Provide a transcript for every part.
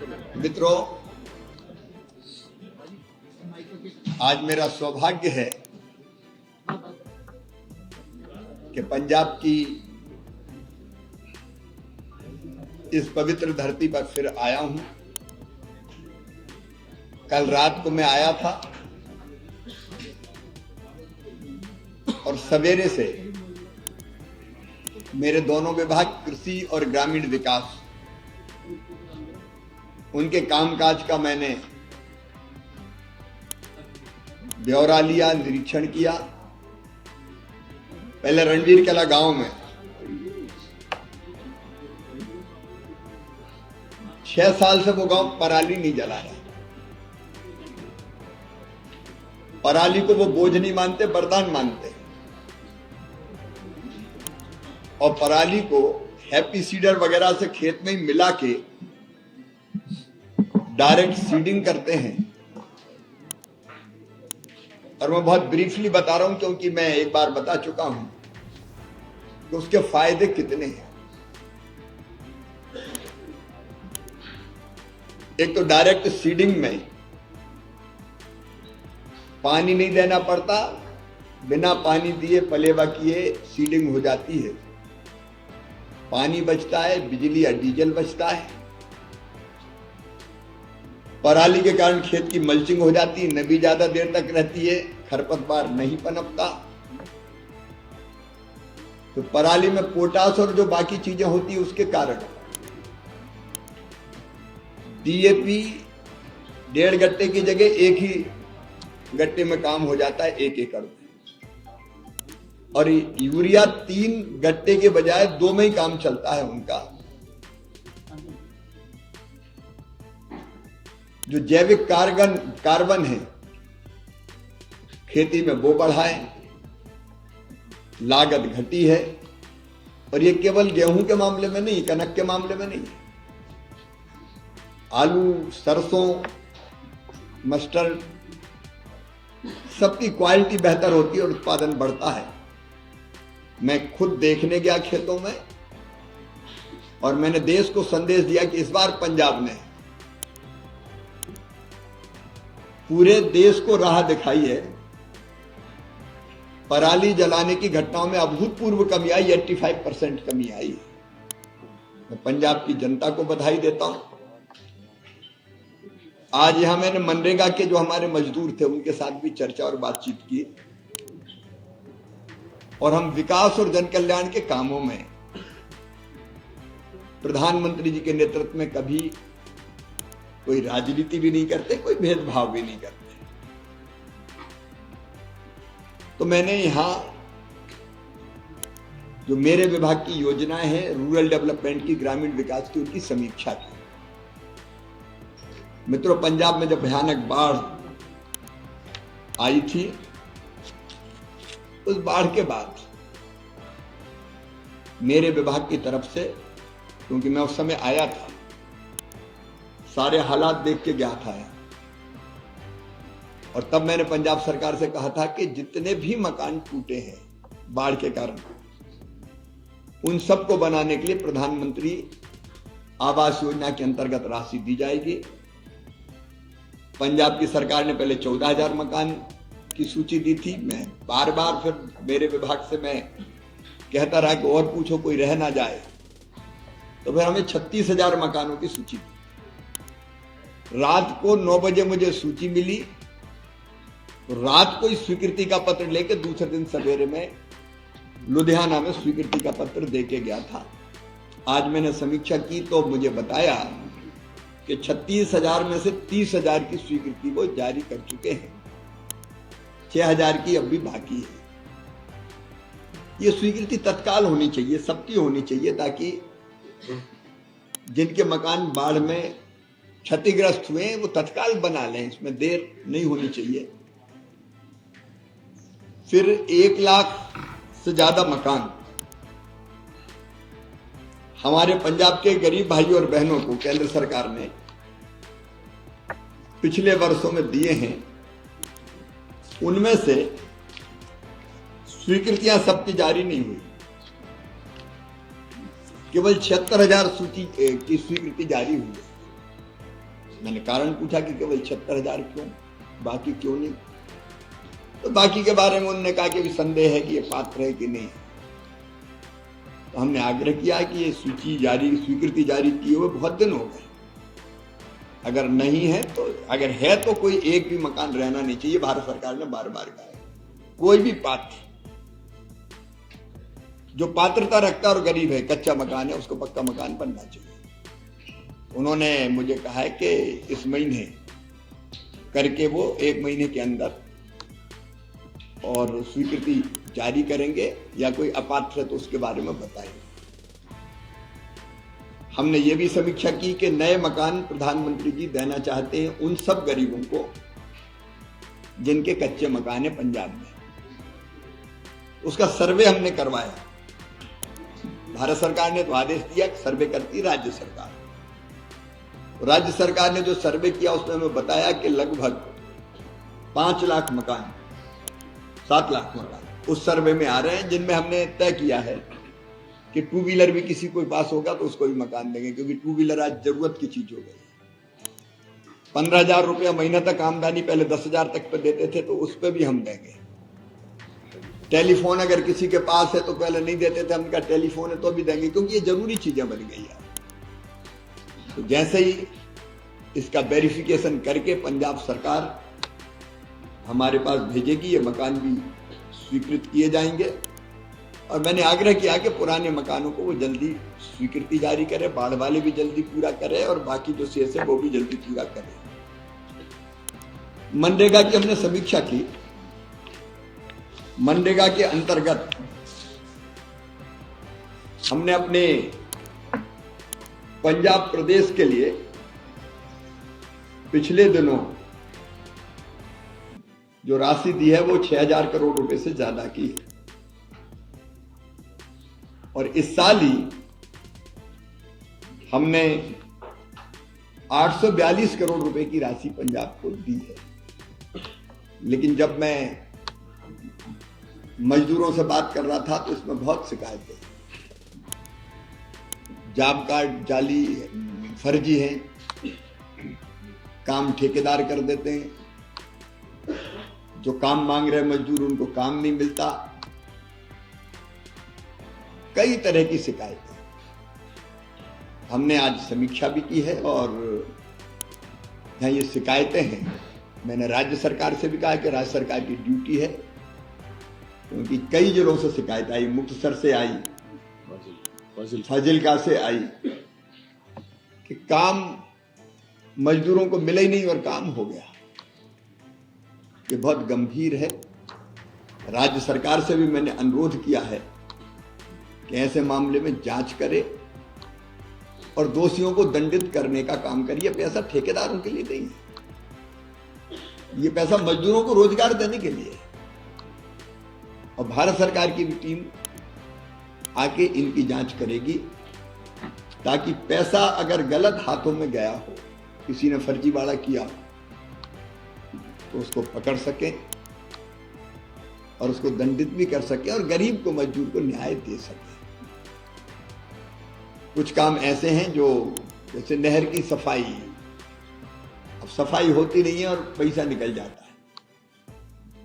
मित्रों, आज मेरा सौभाग्य है कि पंजाब की इस पवित्र धरती पर फिर आया हूं। कल रात को मैं आया था और सवेरे से मेरे दोनों विभाग कृषि और ग्रामीण विकास, उनके कामकाज का मैंने ब्यौरा लिया, निरीक्षण किया। पहले रणवीर कला गांव में 6 साल से वो गांव पराली नहीं जला रहा। पराली को वो बोझ नहीं मानते, वरदान मानते। और पराली को हैप्पी सीडर वगैरह से खेत में ही मिला के डायरेक्ट सीडिंग करते हैं। और मैं बहुत ब्रीफली बता रहा हूं क्योंकि मैं एक बार बता चुका हूं कि उसके फायदे कितने हैं। एक तो डायरेक्ट सीडिंग में पानी नहीं देना पड़ता, बिना पानी दिए पलेवा किए सीडिंग हो जाती है। पानी बचता है, बिजली या डीजल बचता है। पराली के कारण खेत की मल्चिंग हो जाती है, नमी ज्यादा देर तक रहती है, खरपतवार नहीं पनपता। तो पराली में पोटास और जो बाकी चीजें होती है उसके कारण डीएपी 1.5 गट्टे की जगह 1 ही गट्टे में काम हो जाता है 1 एकड़ में। और यूरिया 3 गट्टे के बजाय 2 में ही काम चलता है उनका। जो जैविक कार्बन है खेती में वो बढ़ा है, लागत घटी है। और ये केवल गेहूं के मामले में नहीं, कनक के मामले में नहीं, आलू, सरसों, मस्टर्ड, सबकी क्वालिटी बेहतर होती है और उत्पादन बढ़ता है। मैं खुद देखने गया खेतों में और मैंने देश को संदेश दिया कि इस बार पंजाब ने पूरे देश को राह दिखाई है। पराली जलाने की घटनाओं में अभूतपूर्व कमी आई, 85% कमी आई। मैं पंजाब की जनता को बधाई देता हूं। आज यहां मैंने मनरेगा के जो हमारे मजदूर थे उनके साथ भी चर्चा और बातचीत की। और हम विकास और जन कल्याण के कामों में प्रधानमंत्री जी के नेतृत्व में कभी कोई राजनीति भी नहीं करते, कोई भेदभाव भी नहीं करते। तो मैंने यहां जो मेरे विभाग की योजनाएं हैं, रूरल डेवलपमेंट की, ग्रामीण विकास की, उनकी समीक्षा की। मित्रों, पंजाब में जब भयानक बाढ़ आई थी, उस बाढ़ के बाद मेरे विभाग की तरफ से, क्योंकि मैं उस समय आया था, सारे हालात देख के गया था। और तब मैंने पंजाब सरकार से कहा था कि जितने भी मकान टूटे हैं बाढ़ के कारण, उन सबको बनाने के लिए प्रधानमंत्री आवास योजना के अंतर्गत राशि दी जाएगी। पंजाब की सरकार ने पहले 14,000 मकान की सूची दी थी। मैं बार बार फिर मेरे विभाग से मैं कहता रहा कि और पूछो, कोई रह ना जाए। तो फिर हमें 36,000 मकानों की सूची दी। रात को 9 बजे मुझे सूची मिली। तो रात को इस स्वीकृति का पत्र लेके दूसरे दिन सवेरे में लुधियाना में स्वीकृति का पत्र देके गया था। आज मैंने समीक्षा की तो मुझे बताया कि 36,000 में से 30,000 की स्वीकृति वो जारी कर चुके हैं, 6,000 की अब भी बाकी है। ये स्वीकृति तत्काल होनी चाहिए, सबकी होनी चाहिए, ताकि जिनके मकान बाढ़ में क्षतिग्रस्त हुए वो तत्काल बना लें, इसमें देर नहीं होनी चाहिए। फिर 1 लाख से ज्यादा मकान हमारे पंजाब के गरीब भाइयों और बहनों को केंद्र सरकार ने पिछले वर्षों में दिए हैं। उनमें से स्वीकृतियां सबकी जारी नहीं हुई, केवल 76,000 सूची की स्वीकृति जारी हुई है। मैंने कारण पूछा कि केवल 76,000 क्यों, बाकी क्यों नहीं? तो बाकी के बारे में उन्होंने कहा कि भी संदेह है कि ये पात्र है कि नहीं। तो हमने आग्रह किया कि ये सूची जारी, स्वीकृति जारी किए हुए बहुत दिन हो गए, अगर नहीं है तो, अगर है तो कोई एक भी मकान रहना नहीं चाहिए। भारत सरकार ने बार बार कहा है कोई भी पात्र जो पात्रता रखता और गरीब है, कच्चा मकान है, उसको पक्का मकान बनना चाहिए। उन्होंने मुझे कहा है कि इस महीने करके वो 1 महीने के अंदर और स्वीकृति जारी करेंगे, या कोई अपात्र है तो उसके बारे में बताएंगे। हमने ये भी समीक्षा की कि नए मकान प्रधानमंत्री जी देना चाहते हैं उन सब गरीबों को जिनके कच्चे मकान है पंजाब में। उसका सर्वे हमने करवाया। भारत सरकार ने तो आदेश दिया कि सर्वे करती राज्य सरकार। राज्य सरकार ने जो सर्वे किया उसमें हमें बताया कि लगभग 5 लाख मकान, 7 लाख मकान उस सर्वे में आ रहे हैं, जिनमें हमने तय किया है कि 2 व्हीलर भी किसी को पास होगा तो उसको भी मकान देंगे, क्योंकि 2 व्हीलर आज जरूरत की चीज हो गई। 15,000 रुपया महीना तक आमदनी, पहले 10,000 तक पे देते थे, तो उस पर भी हम देंगे। टेलीफोन अगर किसी के पास है तो पहले नहीं देते थे, हमने कहा टेलीफोन है तो भी देंगे, क्योंकि ये जरूरी चीजें बन गई है। तो जैसे ही इसका वेरिफिकेशन करके पंजाब सरकार हमारे पास भेजेगी, ये मकान भी स्वीकृत किए जाएंगे। और मैंने आग्रह किया कि पुराने मकानों को वो जल्दी स्वीकृति जारी करे, बाढ़ वाले भी जल्दी पूरा करे, और बाकी जो शेष है वो भी जल्दी पूरा करे। मनरेगा की हमने समीक्षा की। मनरेगा के अंतर्गत हमने अपने पंजाब प्रदेश के लिए पिछले दिनों जो राशि दी है वो 6,000 करोड़ रुपए से ज्यादा की है, और इस साल ही हमने 842 करोड़ रुपए की राशि पंजाब को दी है। लेकिन जब मैं मजदूरों से बात कर रहा था तो इसमें बहुत शिकायतें, जॉब कार्ड जाली, फर्जी हैं, काम ठेकेदार कर देते हैं, जो काम मांग रहे मजदूर उनको काम नहीं मिलता, कई तरह की शिकायतें। हमने आज समीक्षा भी की है, और यहाँ ये शिकायतें हैं, मैंने राज्य सरकार से भी कहा कि राज्य सरकार की ड्यूटी है, क्योंकि कई जिलों से शिकायत आई, मुक्तसर से आई, फाजिलका से आई, कि काम मजदूरों को मिले ही नहीं और काम हो गया। ये बहुत गंभीर है। राज्य सरकार से भी मैंने अनुरोध किया है कि ऐसे मामले में जांच करे और दोषियों को दंडित करने का काम करिए। पैसा ठेकेदारों के लिए नहीं है, ये पैसा मजदूरों को रोजगार देने के लिए है। और भारत सरकार की भी टीम आके इनकी जांच करेगी, ताकि पैसा अगर गलत हाथों में गया हो, किसी ने फर्जीवाड़ा किया तो उसको पकड़ सके और उसको दंडित भी कर सके, और गरीब को, मजदूर को न्याय दे सके। कुछ काम ऐसे हैं जो, जैसे नहर की सफाई, अब सफाई होती नहीं है और पैसा निकल जाता है,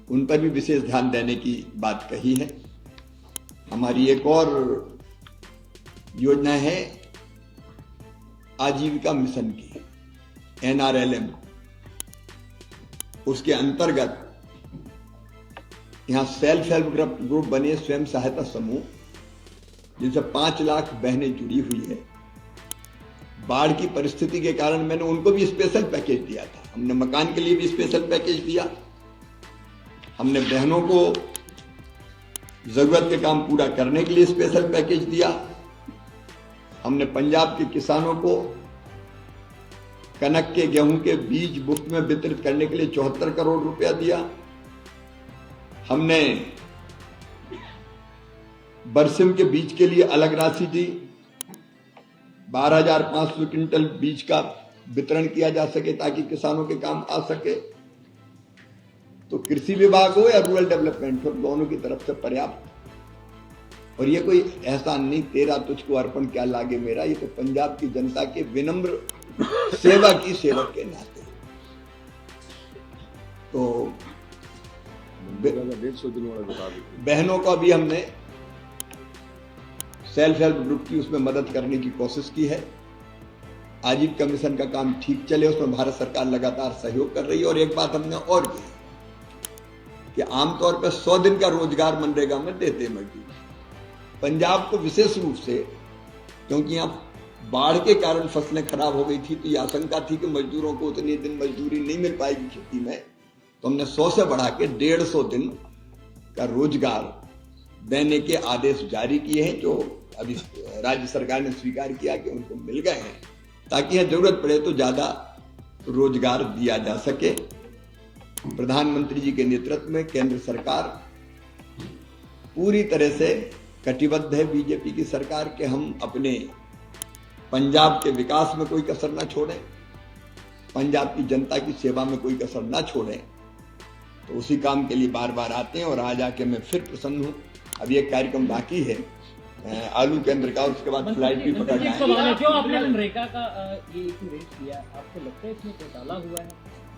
उन पर भी विशेष ध्यान देने की बात कही है। हमारी एक और योजना है आजीविका मिशन की, NRLM, उसके अंतर्गत यहाँ सेल्फ हेल्प ग्रुप बने, स्वयं सहायता समूह, जिनसे 5 लाख बहनें जुड़ी हुई है। बाढ़ की परिस्थिति के कारण मैंने उनको भी स्पेशल पैकेज दिया था। हमने मकान के लिए भी स्पेशल पैकेज दिया, हमने बहनों को जरूरत के काम पूरा करने के लिए स्पेशल पैकेज दिया, हमने पंजाब के किसानों को कनक के, गेहूं के बीज मुफ्त में वितरित करने के लिए 74 करोड़ रुपया दिया, हमने बरसिम के बीज के लिए अलग राशि दी, 12,500 क्विंटल बीज का वितरण किया जा सके ताकि किसानों के काम आ सके। तो कृषि विभाग हो या रूरल डेवलपमेंट हो, दोनों की तरफ से पर्याप्त और ये कोई एहसान नहीं, तेरा तुझको अर्पण क्या लागे मेरा, ये तो पंजाब की जनता के विनम्र सेवा की सेवक के नाते। तो 150 दिनों वाला बता दीजिए। बहनों को भी हमने सेल्फ हेल्प ग्रुप की उसमें मदद करने की कोशिश की है। आजीविका मिशन का काम ठीक चले, उसमें भारत सरकार लगातार सहयोग कर रही है। और एक बात हमने और की कि आमतौर पर 100 दिन का रोजगार मनरेगा में देते मजदूर। पंजाब को विशेष रूप से, क्योंकि यहाँ बाढ़ के कारण फसलें खराब हो गई थी, तो ये आशंका थी कि मजदूरों को उतने दिन मजदूरी नहीं मिल पाएगी खेती में, तो हमने 100 से बढ़ा के 150 दिन का रोजगार देने के आदेश जारी किए हैं, जो अभी राज्य सरकार ने स्वीकार किया कि उनको मिल गए हैं, ताकि यह जरूरत पड़े तो ज्यादा रोजगार दिया जा सके। प्रधानमंत्री जी के नेतृत्व में केंद्र सरकार पूरी तरह से कटिबद्ध है, बीजेपी की सरकार, के हम अपने पंजाब के विकास में कोई कसर ना छोड़ें, पंजाब की जनता की सेवा में कोई कसर ना छोड़ें। तो उसी काम के लिए बार बार आते हैं और आज आके मैं फिर प्रसन्न हूँ। अभी एक कार्यक्रम बाकी है आलू केंद्र का, उसके बाद फ्लाइट भी पकड़ना है। जो आपने मनरेगा का ये रेट किया, आपको लगता है इसमें घोटाला हुआ है?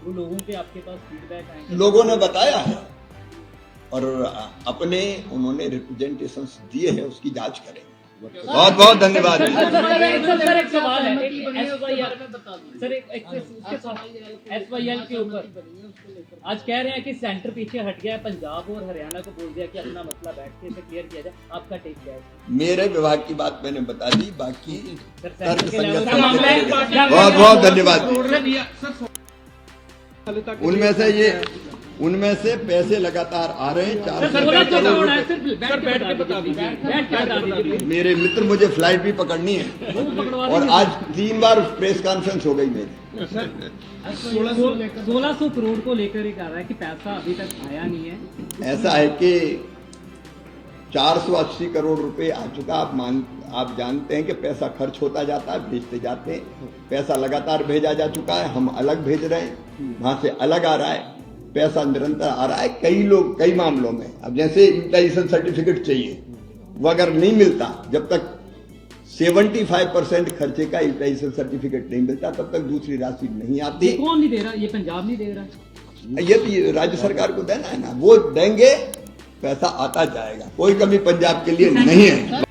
वो लोगों के आपके पास फीडबैक आए, लोगों ने बताया है और अपने उन्होंने रिप्रेजेंटेशंस दिए हैं, उसकी जांच करें। बहुत बहुत धन्यवाद। सर एक सवाल है, सर SYL के ऊपर आज कह रहे हैं कि सेंटर पीछे हट गया है, पंजाब और हरियाणा को बोल दिया कि अपना मसला बैठ के इसे क्लियर किया जाए। आपका टेक क्या है? मेरे विभाग की बात मैंने बता दी, बाकी सेंटर के लेवल बहुत बहुत धन्यवाद। उनमें से पैसे लगातार आ रहे हैं। 4 मेरे मित्र, मुझे फ्लाइट भी पकड़नी है और आज 3 बार प्रेस कॉन्फ्रेंस हो गई मेरी। 1600 करोड़ को लेकर एक आ रहा है कि पैसा अभी तक आया नहीं है। ऐसा है कि 480 करोड़ रुपए आ चुका। आप जानते हैं कि पैसा खर्च होता जाता है, भेजते जाते हैं, पैसा लगातार भेजा जा चुका है, हम अलग भेज रहे हैं, वहां से अलग आ रहा है, पैसा निरंतर आ रहा है। कई मामलों में अब जैसे यूटिलाइजेशन सर्टिफिकेट चाहिए, वो अगर नहीं मिलता, जब तक 75% खर्चे का यूटिलाइजेशन सर्टिफिकेट नहीं मिलता, तब तक दूसरी राशि नहीं आती। कौन नहीं दे रहा? ये पंजाब नहीं दे रहा, ये तो राज्य सरकार को देना है ना, वो देंगे, पैसा आता जाएगा, कोई कमी पंजाब के लिए नहीं है।